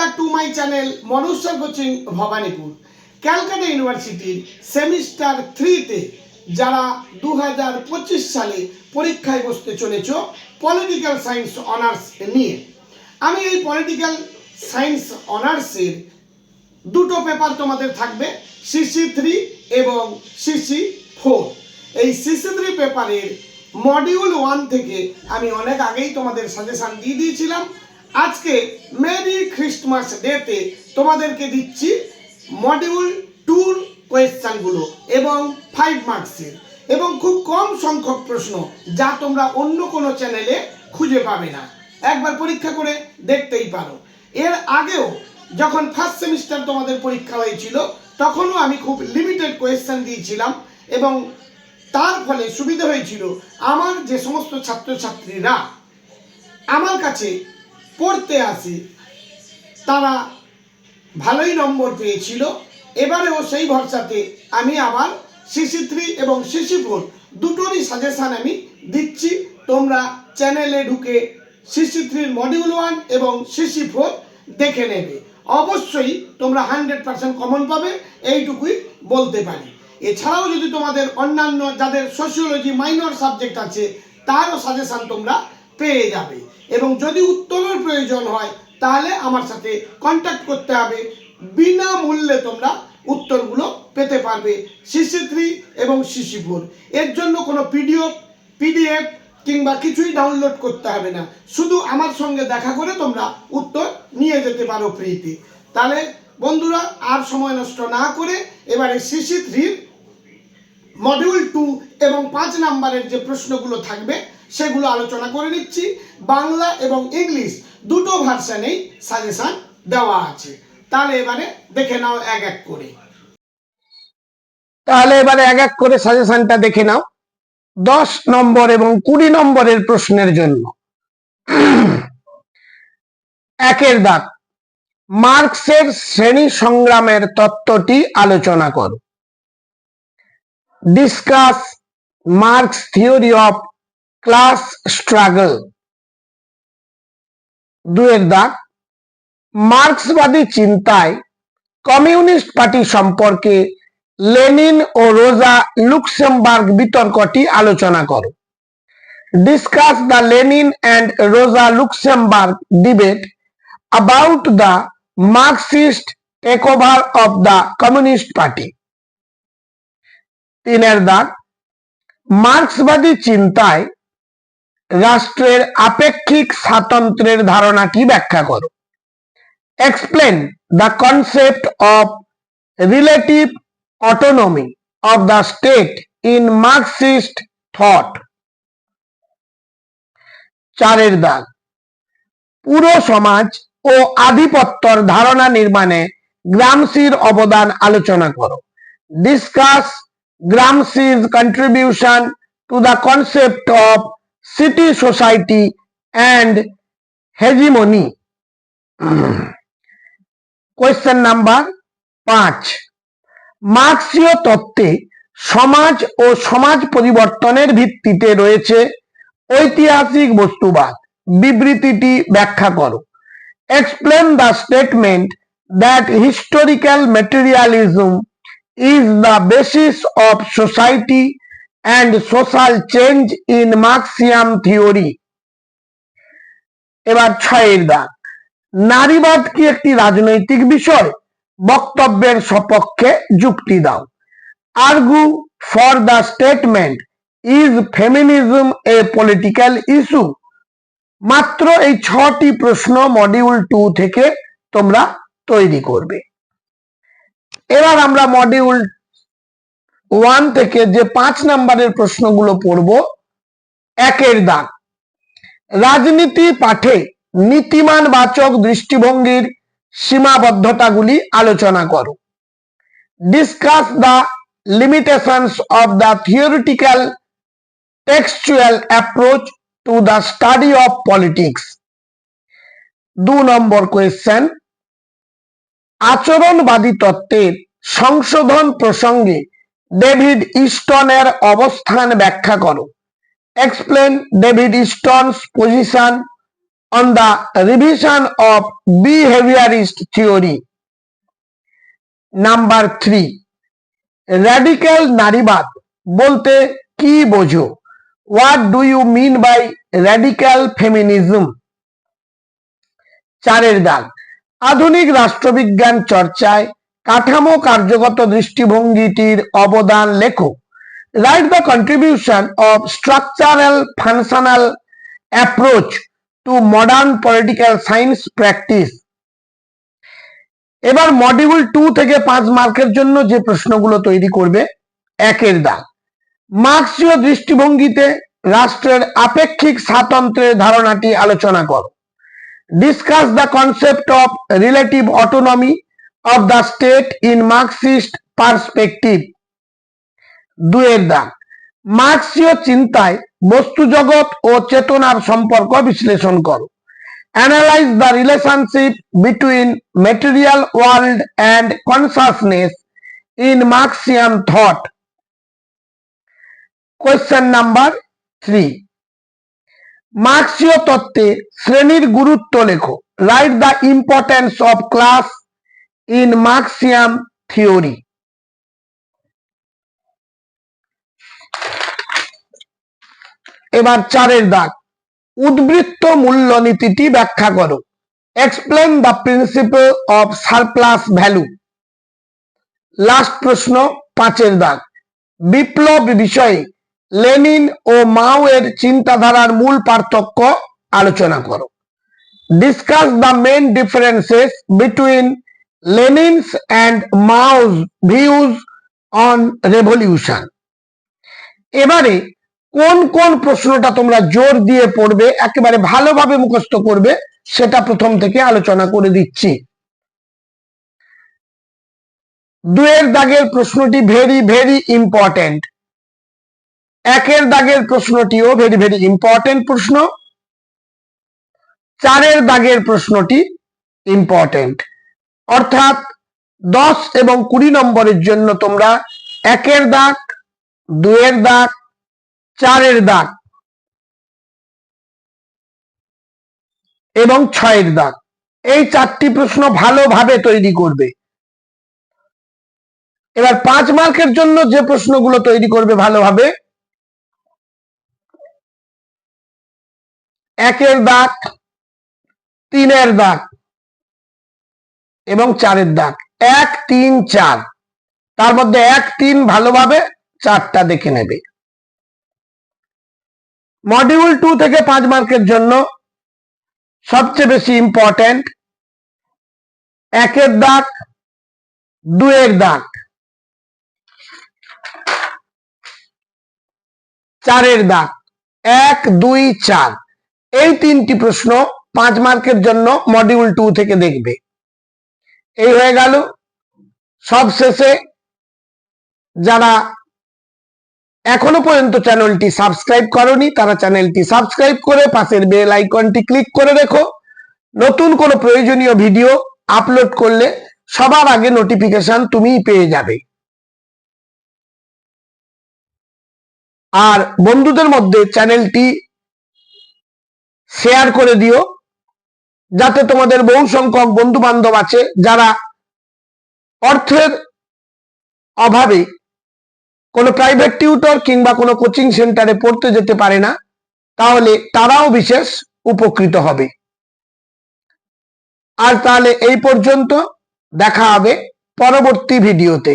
back to my channel Manusha Coaching Bhabanipur. Calcutta ইউনিভার্সিটির semester 3 তে যারা 2025 সালে পরীক্ষায় বসতে চলেছ পলিটিক্যাল সায়েন্স অনার্স নিয়ে, আমি এই পলিটিক্যাল সায়েন্স অনার্সের দুটো পেপার তোমাদের থাকবে, CC3 এবং CC4। এই CC3 পেপারের মডিউল 1 থেকে আমি অনেক আগেই তোমাদের সাজেশন দিয়ে দিয়েছিলাম। আজকে মেরি ক্রিসমাস ডেতে তোমাদেরকে দিচ্ছি মডিউল 2 কোয়েশ্চেনগুলো এবং 5 মার্কসের, এবং খুব কম সংখ্যক প্রশ্ন যা তোমরা অন্য কোনো চ্যানেলে খুঁজে পাবে না। একবার পরীক্ষা করে দেখতেই পারো। এর আগেও যখন ফার্স্ট সেমিস্টার তোমাদের পরীক্ষা হয়েছিল তখনও আমি খুব লিমিটেড কোয়েশ্চেন দিয়েছিলাম, এবং তার ফলে সুবিধা হয়েছিল আমার যে সমস্ত ছাত্রছাত্রীরা আমার কাছে পড়তে আসে তারা ভালোই নম্বর পেয়েছিল। এবারেও সেই ভরসাতে আমি আবার CC3 এবং CC4 দুটোরই সাজেশান আমি দিচ্ছি। তোমরা চ্যানেলে ঢুকে CC3 মডিউল 1 এবং CC4 দেখে নেবে। অবশ্যই তোমরা 100% কমন পাবে, এইটুকুই বলতে পারি। এছাড়াও যদি তোমাদের অন্যান্য যাদের সোশিওলজি মাইনর সাবজেক্ট আছে তারও সাজেশান তোমরা পেয়ে যাবে, এবং যদি উত্তরের প্রয়োজন হয় তাহলে আমার সাথে কন্ট্যাক্ট করতে হবে। বিনামূল্যে তোমরা উত্তরগুলো পেতে পারবে CC3 এবং CC4। এর জন্য কোনো PDF কিংবা কিছুই ডাউনলোড করতে হবে না, শুধু আমার সঙ্গে দেখা করে তোমরা উত্তর নিয়ে যেতে পারো ফ্রিতে। তাহলে বন্ধুরা, আর সময় নষ্ট না করে এবারে CC3 মডিউল 2 এবং 5 নাম্বারের যে প্রশ্নগুলো থাকবে সেগুলো আলোচনা করে নিচ্ছি। বাংলা এবং ইংলিশ দুটো ভার্সনেই সাজেশন দেওয়া আছে। তাহলে এবারে দেখে নাও এক এক করে। সাজেশনটা দেখে নাও। 10 নম্বর এবং 20 নম্বরের প্রশ্নের জন্য একের দাগ, মার্কসের শ্রেণী সংগ্রামের তত্ত্বটি আলোচনা করো। Discuss marks theory of class struggle. 2 দাগ, মার্ক্সবাদী চিন্তায় কমিউনিস্ট পার্টি সম্পর্কে লেনিন ও রোজা লুক্সেমবার্গ বিতর্কটি আলোচনা করো। ডিসকাস দ্য লেনিন অ্যান্ড রোজা Luxembourg debate about the Marxist takeover of the communist party. 3 দাগ, মার্ক্সবাদী চিন্তায় রাষ্ট্রের আপেক্ষিক স্বাতন্ত্র্যের ধারণাটি ব্যাখ্যা করো। Explain the concept of relative autonomy of the state in Marxist thought. 4 দাগ, পুরো সমাজ ও আধিপত্যর ধারণা নির্মাণে গ্রামসির অবদান আলোচনা করো। Discuss Gramsci's contribution to the concept of civil society and hegemony. Question number 5, মার্ক্সীয় তত্ত্বে সমাজ ও সমাজ পরিবর্তনের ভিত্তিতে রয়েছে ঐতিহাসিক বস্তুবাদ, বিবৃতিটি ব্যাখ্যা করো। Explain the statement that historical materialism is the basis of society and social change in Marxian theory. এবার 6 দাগ, নারীবাদ কি একটি রাজনৈতিক বিষয়? বক্তব্যের সপক্ষে যুক্তি দাও। Argue for the statement is feminism a political issue. মাত্র এই 6টি প্রশ্ন মডিউল 2 থেকে তোমরা তৈরি করবে। এবার আমরা মডিউল 1 থেকে যে 5 নাম্বারের প্রশ্নগুলো পড়ব। 1 দাগ, রাজনীতি পাঠে নীতিমান বাচক দৃষ্টিভঙ্গির সীমাবদ্ধতাগুলি আলোচনা করো। Discuss the limitations of the theoretical textual approach to the study of politics. 2 নম্বর কোয়েশ্চেন, আচরণবাদী তত্ত্বের সংশোধন প্রসঙ্গে ডেভিড ইস্টনের অবস্থান ব্যাখ্যা করো। Explain David Easton's position on the revision of behaviorist theory. Number 3, radical নারীবাদ বলতে কি বোঝো? What do you mean by radical feminism? 4 দাগ, আধুনিক রাষ্ট্রবিজ্ঞান চর্চায় কাঠামো কার্যগত দৃষ্টিভঙ্গিটির অবদান লেখো। Write the contribution of structural functional approach to modern political science practice. এবার মডিউল 2 থেকে 5 মার্কের জন্য যে প্রশ্নগুলো তৈরি করবে, 1 দাগ, মার্ক্সীয় দৃষ্টিভঙ্গিতে রাষ্ট্রের আপেক্ষিক স্বাতন্ত্র্যের ধারণাটি আলোচনা করো। Discuss the concept of relative autonomy of the state in Marxist perspective. 2 দাগ, মার্ক্সীয় চিন্তায় বস্তু জগৎ ও চেতনার সম্পর্ক বিশ্লেষণ করো। Analyse the relationship between material world and consciousness in Marxian thought. Question number 3, মার্ক্সীয় তত্ত্বে শ্রেণীর গুরুত্ব লেখো। Write the importance of class in Marxian theory. এবার 4 দাগ, উদ্বৃত্ত মূল্যনীতিটি ব্যাখ্যা করো। Explain the principle of surplus value. Last প্রশ্ন 5 দাগ, বিপ্লব বিষয়ে লেনিন ও মাও এর চিন্তাধারার মূল পার্থক্য আলোচনা করো। Discuss the main differences between Lenin's and Mao's views on revolution. এবারে কোন কোন প্রশ্নটা তোমরা জোর দিয়ে পড়বে, একেবারে ভালোভাবে মুখস্থ করবে, সেটা প্রথম থেকে আলোচনা করে দিচ্ছি। 2 দাগের প্রশ্নটি ভেরি ভেরি ইম্পর্টেন্ট। 1 দাগের প্রশ্নটিও ভেরি ভেরি ইম্পর্টেন্ট প্রশ্ন। 4 দাগের প্রশ্নটি ইম্পর্টেন্ট। অর্থাৎ 10 এবং 20 নম্বরের জন্য তোমরা 1 দাগ, 2 দাগ, 4 দাগ এবং 6 দাগ, এই 4টি প্রশ্ন ভালোভাবে তৈরি করবে। এবার 5 মার্কের জন্য যে প্রশ্নগুলো তৈরি করবে ভালোভাবে, 1 দাগ, 3 দাগ এবং 4 দাগ, 1, 3, 4, তার মধ্যে 1, 3 ভালোভাবে 4টা দেখে নেবে। মডিউল 2 থেকে 5 মার্কের জন্য সবচেয়ে বেশি ইম্পর্টেন্ট 1 দাগ, 2 দাগ, 4 দাগ, 1, 2, 4, এই 3টি প্রশ্ন 5 মার্কের জন্য মডিউল 2 থেকে দেখবে। এই হয়ে গেল। সবশেষে যারা এখনো পর্যন্ত চ্যানেলটি সাবস্ক্রাইব করনি তারা চ্যানেলটি সাবস্ক্রাইব করে পাশের বেল আইকনটি ক্লিক করে রেখো। নতুন কোনো প্রয়োজনীয় ভিডিও আপলোড করলে সবার আগে নোটিফিকেশন তুমিই পেয়ে যাবে। আর বন্ধুদের মধ্যে চ্যানেলটি শেয়ার করে দিও, যাতে তোমাদের বহু সংখ্যক বন্ধু বান্ধব আছে যারা অর্থের অভাবে কোনো প্রাইভেট টিউটর কিংবা কোনো কোচিং সেন্টারে পড়তে যেতে পারে না, তাহলে তারাও বিশেষ উপকৃত হবে। আর তাহলে এই পর্যন্ত, দেখা হবে পরবর্তী ভিডিওতে।